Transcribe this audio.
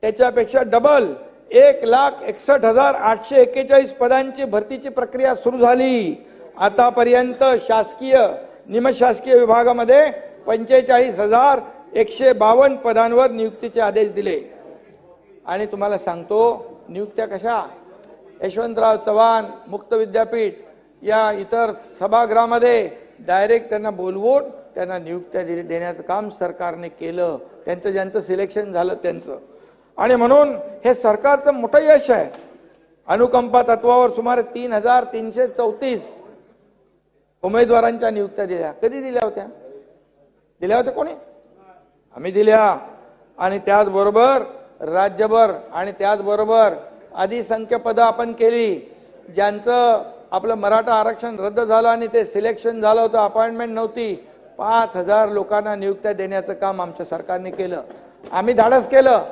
त्याच्यापेक्षा डबल 1,61,841 पदांची भरतीची प्रक्रिया सुरू झाली। आतापर्यंत शासकीय निमशासकीय विभागामध्ये 45,152 पदांवर नियुक्तीचे आदेश दिले। आणि तुम्हाला सांगतो नियुक्त्या कशा, यशवंतराव चव्हाण मुक्त विद्यापीठ या इतर सभागृहामध्ये डायरेक्ट त्यांना बोलवून त्यांना नियुक्त्या देण्याचं काम सरकारने केलं। त्यांचं ज्यांचं सिलेक्शन झालं त्यांचं, आणि म्हणून हे सरकारचं मोठं यश आहे। अनुकंपा तत्वावर सुमारे 3,334 उमेदवारांच्या नियुक्त्या दिल्या। कधी दिल्या होत्या? दिल्या होत्या कोणी? आम्ही दिल्या। आणि त्याचबरोबर राज्यभर आणि त्याचबरोबर अधिसंख्य पदं आपण केली। ज्यांचं आपलं मराठा आरक्षण रद्द झालं आणि ते सिलेक्शन झालं होतं, अपॉइंटमेंट नव्हती, 5,000 लोकांना नियुक्त्या देण्याचं काम आमच्या सरकारने केलं। आम्ही धाडस केलं